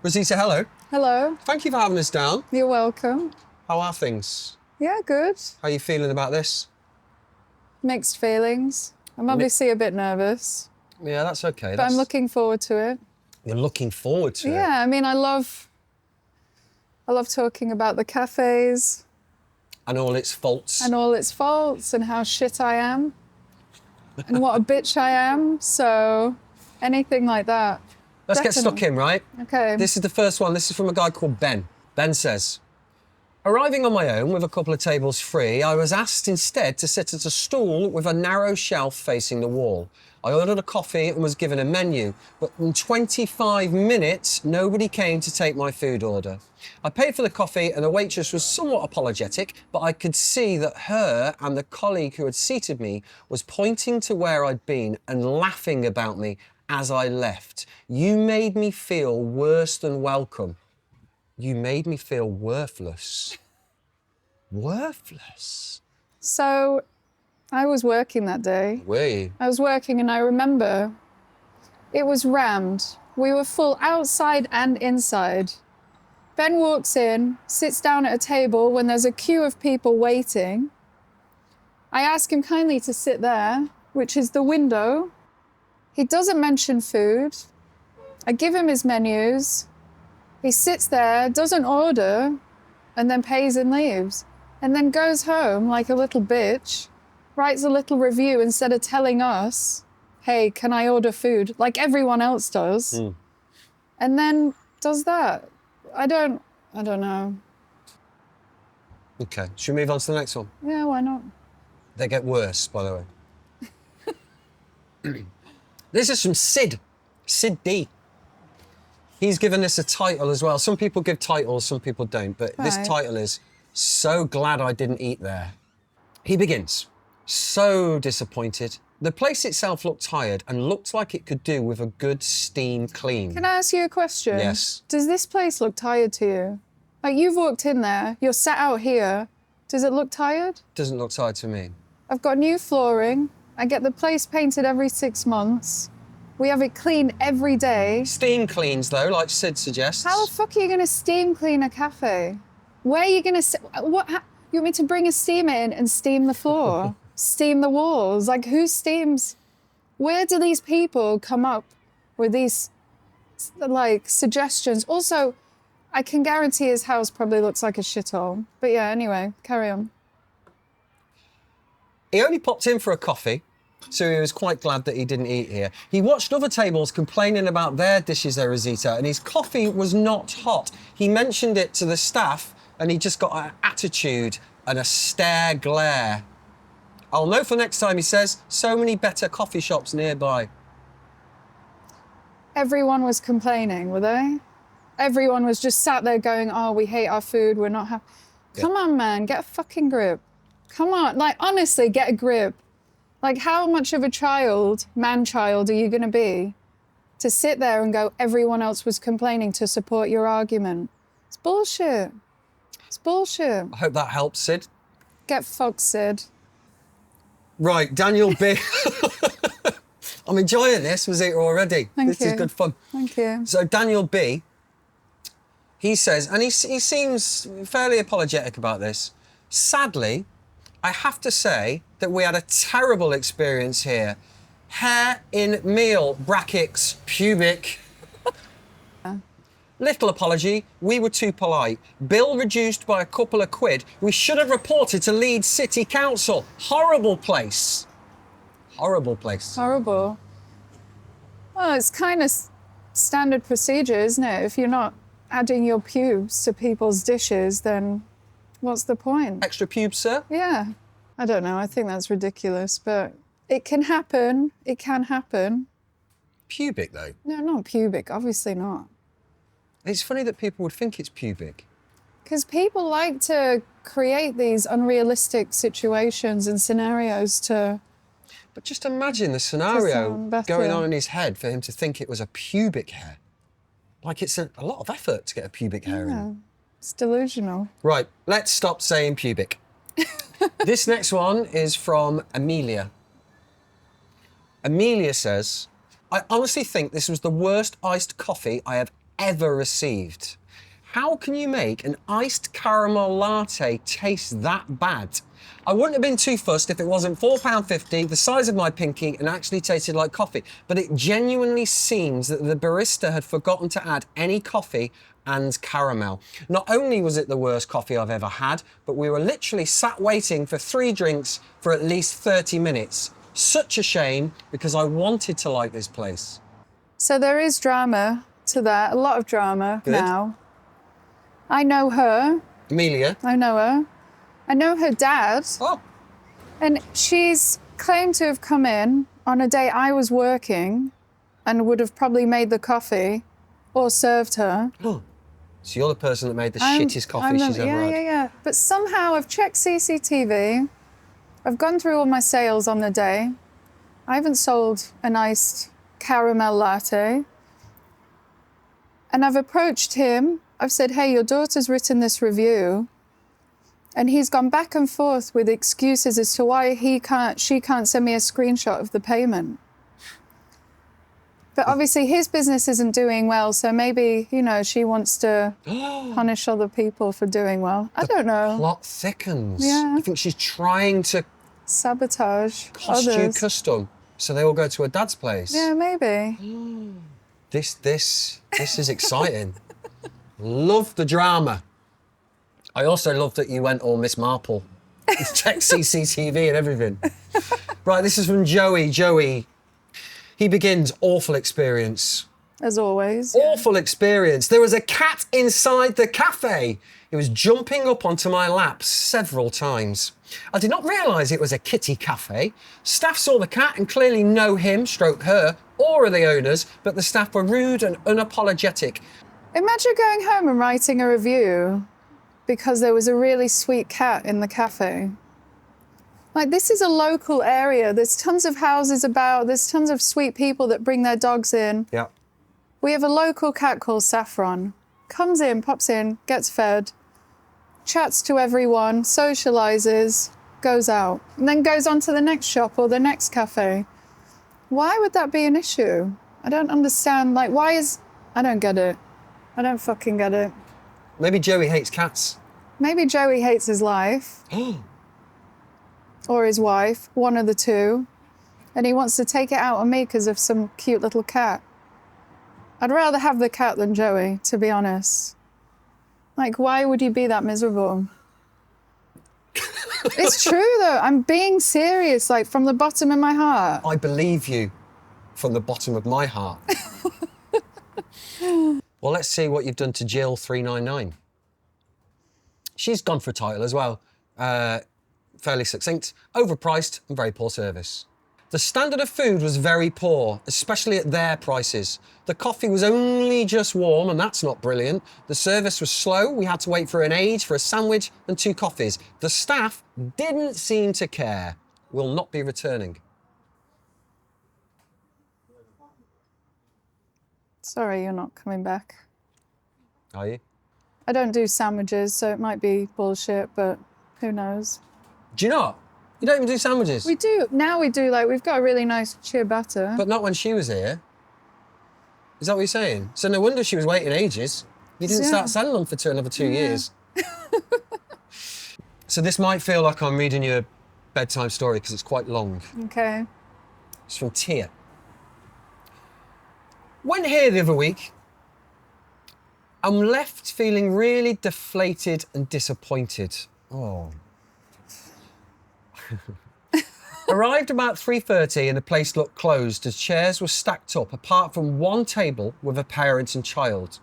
Zita, hello. Hello. Thank you for having us down. You're welcome. How are things? Yeah, good. How are you feeling about this? Mixed feelings. I'm obviously a bit nervous, Yeah, that's okay. but I'm looking forward to it. You're looking forward to it? Yeah, I mean, I love talking about the cafes. And all its faults. And all its faults and how shit I am. And what a bitch I am. So anything like that. Let's get stuck in, right? Okay. This is the first one. This is from a guy called Ben. Ben says, arriving on my own with a couple of tables free, I was asked instead to sit at a stool with a narrow shelf facing the wall. I ordered a coffee and was given a menu, but in 25 minutes, nobody came to take my food order. I paid for the coffee and the waitress was somewhat apologetic, but I could see that her and the colleague who had seated me was pointing to where I'd been and laughing about me as I left. You made me feel worse than welcome. You made me feel worthless. Worthless? So I was working that day. Were you? I was working and I remember it was rammed. We were full outside and inside. Ben walks in, sits down at a table when there's a queue of people waiting. I ask him kindly to sit there, which is the window. He doesn't mention food. I give him his menus. He sits there, doesn't order, and then pays and leaves. And then goes home like a little bitch, writes a little review instead of telling us, hey, can I order food? Like everyone else does. And then does that. I don't know. Okay, should we move on to the next one? Yeah, why not? They get worse, by the way. This is from Sid D. He's given this a title as well. Some people give titles, some people don't, but this title is So Glad I Didn't Eat There. He begins, so disappointed. The place itself looked tired and looked like it could do with a good steam clean. Can I ask you a question? Yes. Does this place look tired to you? Like you've walked in there, you're sat out here. Does it look tired? Doesn't look tired to me. I've got new flooring. I get the place painted every 6 months. We have it cleaned every day. Steam cleans though, like Sid suggests. How the fuck are you going to steam clean a cafe? Where are you going to... You want me to bring a steamer in and steam the floor? Steam the walls? Like, who steams? Where do these people come up with these, like, suggestions? Also, I can guarantee his house probably looks like a shithole. But yeah, anyway, carry on. He only popped in for a coffee, so he was quite glad that he didn't eat here. He watched other tables complaining about their dishes there, Zita, and his coffee was not hot. He mentioned it to the staff, and he just got an attitude and a stare glare. I'll know for next time, he says, so many better coffee shops nearby. Everyone was complaining, were they? Everyone was just sat there going, oh, we hate our food, we're not happy. Yeah. Come on, man, get a fucking grip. Come on, like, honestly, get a grip. Like, how much of a child, man-child, are you going to be to sit there and go, everyone else was complaining to support your argument? It's bullshit. It's bullshit. I hope that helps, Sid. Get fucked, Sid. Right, Daniel B. I'm enjoying this, Zita, already. Thank you. This is good fun. Thank you. So Daniel B, he says, and he seems fairly apologetic about this, sadly, I have to say that we had a terrible experience here. Hair in meal, brackets, pubic. Little apology, we were too polite. Bill reduced by a couple of quid. We should have reported to Leeds City Council. Horrible place. Horrible place. Horrible. Well, it's kind of standard procedure, isn't it? If you're not adding your pubes to people's dishes, then what's the point? Extra pubes, sir? Yeah. I don't know. I think that's ridiculous, but it can happen. It can happen. Pubic, though? No, not pubic. Obviously not. It's funny that people would think it's pubic. Because people like to create these unrealistic situations and scenarios to... But just imagine the scenario going on in his head for him to think it was a pubic hair. Like, it's a lot of effort to get a pubic hair in. It's delusional. Right, let's stop saying pubic. This next one is from Amelia. Amelia says, I honestly think this was the worst iced coffee I have ever received. How can you make an iced caramel latte taste that bad? I wouldn't have been too fussed if it wasn't £4.50, the size of my pinky, and actually tasted like coffee. But it genuinely seems that the barista had forgotten to add any coffee and caramel. Not only was it the worst coffee I've ever had, but we were literally sat waiting for 3 drinks for at least 30 minutes. Such a shame, because I wanted to like this place. So there is drama to that, a lot of drama Good. now. I know her. Amelia. I know her. I know her dad. Oh. And she's claimed to have come in on a day I was working and would have probably made the coffee or served her. So you're the person that made the shittest coffee she's ever had. Yeah. But somehow I've checked CCTV. I've gone through all my sales on the day. I haven't sold an iced caramel latte. And I've approached him. I've said, hey, your daughter's written this review. And he's gone back and forth with excuses as to why she can't send me a screenshot of the payment. But obviously his business isn't doing well, so maybe, she wants to punish other people for doing well. I don't know. Plot thickens. Yeah. I think she's trying to Sabotage cost you others. custom, so they all go to her dad's place. Yeah, maybe. This is exciting. Love the drama. I also love that you went all Miss Marple. Check CCTV and everything. Right, this is from Joey. Joey, he begins, awful experience. As always. Awful experience. There was a cat inside the cafe. It was jumping up onto my lap several times. I did not realise it was a kitty cafe. Staff saw the cat and clearly know him, stroke her, or are the owners, but the staff were rude and unapologetic. Imagine going home and writing a review because there was a really sweet cat in the cafe. Like, this is a local area. There's tons of houses about. There's tons of sweet people that bring their dogs in. Yeah. We have a local cat called Saffron. Comes in, pops in, gets fed, chats to everyone, socialises, goes out, and then goes on to the next shop or the next cafe. Why would that be an issue? I don't understand. Like, I don't get it. I don't fucking get it. Maybe Joey hates cats. Maybe Joey hates his life. Or his wife, one of the two. And he wants to take it out on me because of some cute little cat. I'd rather have the cat than Joey, to be honest. Like, why would you be that miserable? It's true, though. I'm being serious, like, from the bottom of my heart. I believe you from the bottom of my heart. Well, let's see what you've done to Jill 399. She's gone for a title as well. Fairly succinct, overpriced and very poor service. The standard of food was very poor, especially at their prices. The coffee was only just warm, and that's not brilliant. The service was slow. We had to wait for an age for a sandwich and 2 coffees. The staff didn't seem to care. Will not be returning. Sorry, you're not coming back. Are you? I don't do sandwiches, so it might be bullshit, but who knows? Do you not? You don't even do sandwiches? We do. Now we do, like, we've got a really nice ciabatta. But not when she was here. Is that what you're saying? So no wonder she was waiting ages. You didn't start selling them for another 2 years. So this might feel like I'm reading you a bedtime story because it's quite long. Okay. It's from Tia. Went here the other week. I'm left feeling really deflated and disappointed. Oh. Arrived about 3:30 and the place looked closed as chairs were stacked up apart from one table with a parent and child.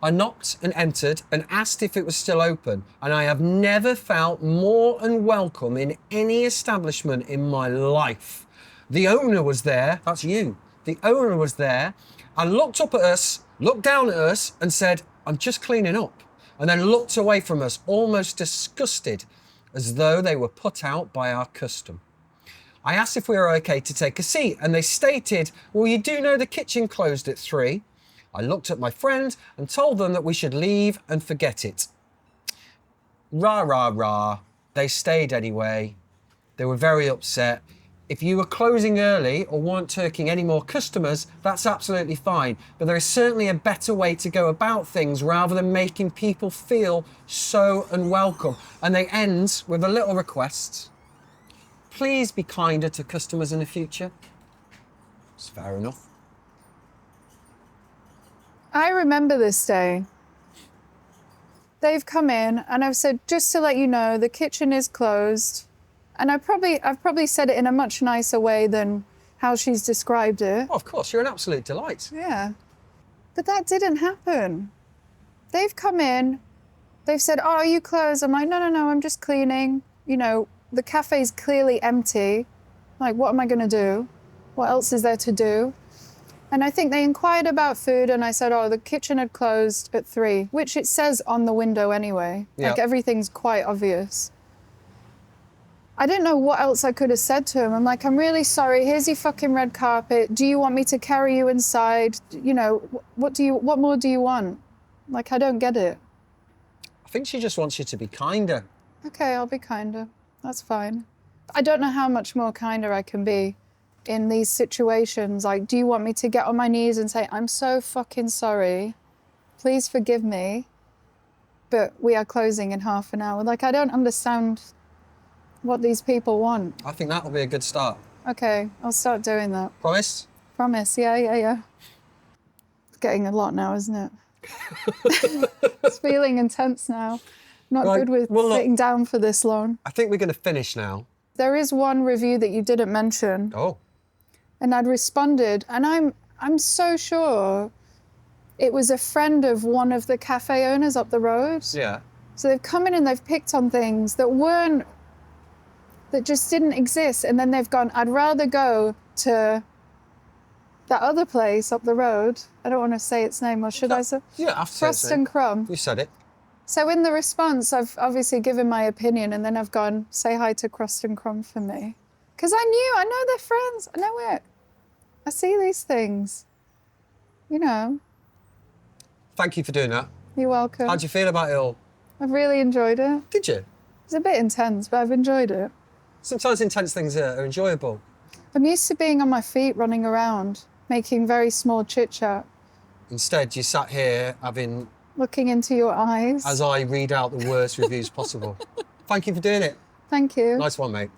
I knocked and entered and asked if it was still open, and I have never felt more unwelcome in any establishment in my life. The owner was there, that's you. The owner was there and looked up at us, looked down at us and said, I'm just cleaning up, and then looked away from us, almost disgusted, as though they were put out by our custom. I asked if we were okay to take a seat, and they stated, well, you do know the kitchen closed at 3. I looked at my friend and told them that we should leave and forget it. Rah, rah, rah. They stayed anyway. They were very upset. If you were closing early or weren't taking any more customers, that's absolutely fine. But there is certainly a better way to go about things rather than making people feel so unwelcome. And they end with a little request. Please be kinder to customers in the future. It's fair enough. I remember this day. They've come in and I've said, just to let you know, the kitchen is closed. And I've probably said it in a much nicer way than how she's described it. Oh, of course, you're an absolute delight. Yeah. But that didn't happen. They've come in, they've said, oh, are you closed? I'm like, no, I'm just cleaning. You know, the cafe's clearly empty. Like, what am I going to do? What else is there to do? And I think they inquired about food and I said, oh, the kitchen had closed at 3, which it says on the window anyway. Yeah. Like, everything's quite obvious. I didn't know what else I could have said to him. I'm like, I'm really sorry. Here's your fucking red carpet. Do you want me to carry you inside? You know, what more do you want? Like, I don't get it. I think she just wants you to be kinder. Okay, I'll be kinder. That's fine. I don't know how much more kinder I can be in these situations. Like, do you want me to get on my knees and say, I'm so fucking sorry. Please forgive me. But we are closing in half an hour. Like, I don't understand what these people want. I think that'll be a good start. Okay, I'll start doing that. Promise? Promise, yeah. It's getting a lot now, isn't it? It's feeling intense now. Not Right, good with well, look, sitting down for this long. I think we're going to finish now. There is one review that you didn't mention, Oh, and I'd responded, and I'm so sure it was a friend of one of the cafe owners up the road. yeah. So they've come in and they've picked on things that just didn't exist. And then they've gone, I'd rather go to that other place up the road. I don't want to say its name, or should I say? Yeah, after Crust and Crumb. You said it. So in the response, I've obviously given my opinion, and then I've gone, say hi to Crust and Crumb for me. Because I know they're friends. I know it. I see these things. You know. Thank you for doing that. You're welcome. How'd you feel about it all? I've really enjoyed it. Did you? It's a bit intense, but I've enjoyed it. Sometimes intense things are enjoyable. I'm used to being on my feet, running around, making very small chit-chat, Instead, you sat here having, looking into your eyes. as I read out the worst reviews possible. Thank you for doing it. Thank you. Nice one, mate.